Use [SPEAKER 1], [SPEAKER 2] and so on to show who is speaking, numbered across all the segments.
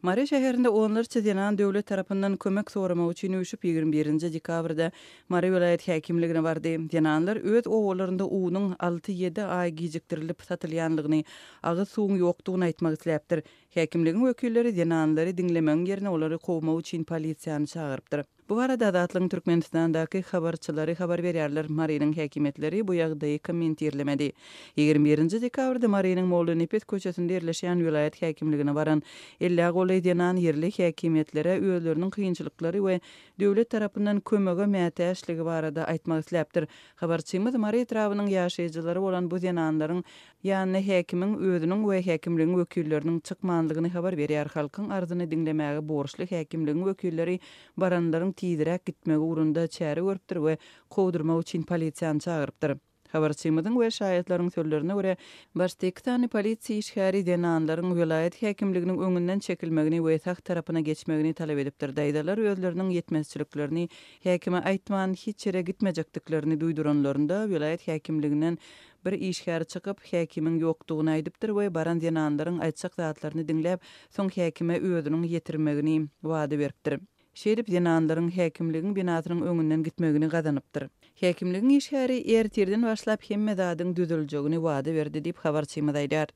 [SPEAKER 1] Mare şäherinde onlarça denan döwlet tarapyndan kömek sorama üçin üşüp 21-nji dekabrda Mare vilayet häkimligine bardy. Denanlar öz owalarynda uwunyň 6-7 ay gijikdirilip satylýanlygyny, agy suwuň ýokdugyny aýtmak isläpdir. Häkimligiň wekilleri denanlary diňlemeň ýerine olary gowmak üçin polisiýany çagyrypdyr. Bu arada Adatlyň Türkmenistandaky habarçylary habar berýärler. Marynyň häkimetleri bu ýagdaýy kommentirlemedi. 21-nji dekabrda Marynyň Mollanypet köçesinde ýerleşýän vilayet häkimligine baran 50 golay denan ýerli häkimetlere öýleriniň kynçylyklary we döwlet tarapyndan kömege mätäçligi barada aýtmak isläpdir. Habarçymyz Mary etrawynyň ýaşaýjylary bolan bu denanlaryň ýanyna häkimiň özüniň we häkimligiň wekilleriniň çykmanlygyny habar berýär. Halkyň arzyny diňlemäge borçly häkimligiň wekilleri baranlaryň tiýdirek gitmegi urunda çäre görüpdir we kowdurmak üçin polisiýany çagyrypdyr. Habarçymyzyň we şahyatlaryň sözlerine görä, başda 2 tane polisiýa işgäri denanlaryň vilayet häkimliginiň öňünden çekilmegini we taq tarapyna geçmegini talap edipdir. Daýdalar özleriniň ýetmezçiliklerini häkime aýtman hiç ýere gitmejekdiklerini duýduranlarynda vilayet häkimliginden bir işgäri çykyp häkimiň ýokdugyny aýdypdyr we baran denanlaryň aýtsak zatlaryny diňläp, soň häkime özüniň ýetirmegini wada beripdir. Şerip denanlaryň häkimligiň binasynyň öňünden gitmegini gazanypdyr. Häkimligiň işgäri ertirden başlap hemme zadyň düzeljegini wada berdi diýip habarçymyz aýdýar.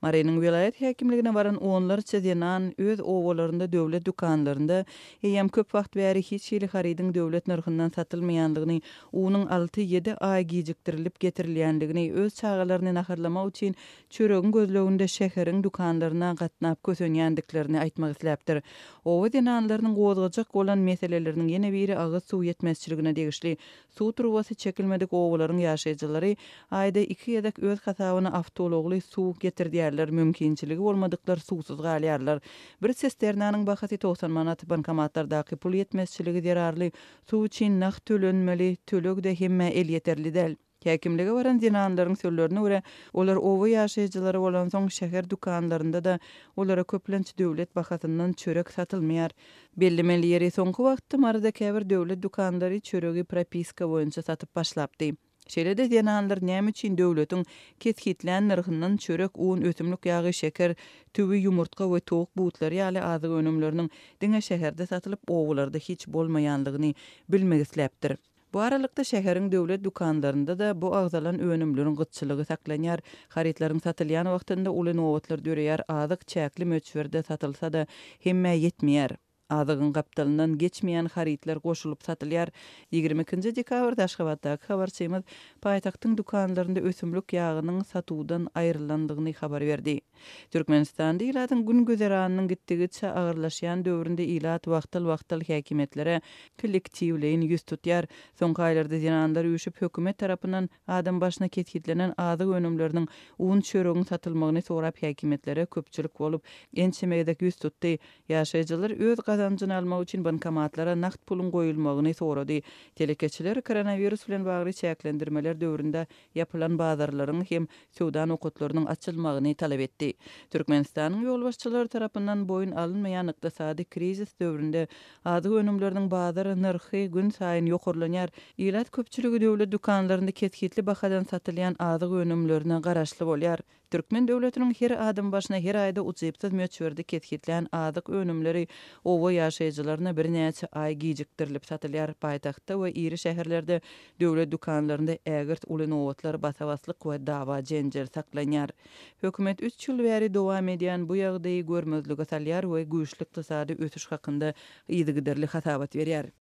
[SPEAKER 1] Marynyň vilayet häkimligine baran onlarça denan öz owalarynda döwlet dukanlarynda hem köp wagt bäri hiç ýyly harydyň döwlet narhyndan satylmaýanlygyny, uwunyň 6-7 ay gijikdirilip getirilýänligini, öz çagalaryny naharlamak üçin çöregiň gözleginde şäheriň dukanlaryna gatnap kösenýändiklerini aýtmak isläpdir. Owa denanlarynyň gozgajak bolan meseleleriniň ýene biri agy suw ýetmezçiligine degişli. Suw trubasy çekilmedik owalaryň ýaşaýjylary aýda 2 ýedek öz hasabyna awtologly suw getirdiýärler, mümkinçiligi bolmadyklar suwsuz galýarlar. Bir sesternanyň bahasy 90 manat, bankomatlardaky pul ýetmezçiligi zerarly, suw üçin naq tölenmeli, tölek de hemme el ýeterli däl. Häkimlige baran denanlaryň sözlerine görä, olar owa ýaşaýjylary bolan soň şäher dukanlarynda da olara köplenç döwlet bahasyndan çörek satylmaýar. Bellemeli ýeri soňky wagtda marada käbir döwlet dukanlary çöregi propiska boýunça satyp başlapdy. Şeýle-de denanlar näme üçin döwletiň keskitlen narhyndan çörek, un, ötümlük ýagy, şeker, tübi, ýumurtka we towuk butlary ýaly azyk önümleriniň diňe şäherde satylyp owalarda hiç bolmaýanlygyny bilmek isläpdir. Bu aralykda şäheriň döwlet dukanlarynda da bu agzalan önümleriň gytçylygy saklanýar. Haritlaryň satylýan wagtynda uly nowatlar döreýär, azyk çäkli möçberde satylsa da hemme ýetmeýär. Azygyň gapdalyndan geçmeýän haritler goşulyp satylýar. 22-nji dekabrda Aşgabatdaky habarçymyz paýtagtyň dukanlarynda ösümlük ýagynyň satuwdan aýrylandygyny habar berdi. Türkmenistanda ilatyň gün gözeranynyň gitdigiçe agyrlaşýan döwründe ilat wagtal häkimetlere kollektiwleýin ýüz tutýar. Soňky aýlarda denanlar üşüp hökümet tarapyndan adam başyna ketgitlenen azyk önümleriniň un çöregiň satylmagyny sorap häkimetlere köpçülik bolup ençemegedek ýüz tutdy. Ýaşaýjylar öz gazanjyny almak üçin bankomatlara nakt pulun goýulmagyny sorady. Telekeçiler koronavirus bilen bagly çäklendirmeler döwründe ýapylan bazarlaryň hem söwda nokatlarynyň açylmagyny talap etdi. Türkmenistanyň ýolbaşçylary tarapyndan boyun alınmaýan ykdysady krizis döwründe azyk önümleriniň bazary narhy gün saýyn ýokurlanýar. Ilat köpçüligi döwlet dukanlarynda keskitli bahadan satylýan azyk önümlerine garaşly bolýar. Türkmen döwletiniň her adam başyna her aýda uçypsız möçberde keskitlen azyk önümleri owa ýaşaýjylaryna bir näçe ay gijikdirilip satylýar. Paýtagtda we iri şäherlerde döwlet dukanlarynda ägirt uly nowatlar basawaslyk we dawa jenjel saklanýar. Hökümet 3 ýyl bäri dowam edýän bu ýagdaýy görmezlige salýar we güýçli ykdysady ösüş hakynda ýygyderli hasabat berýär.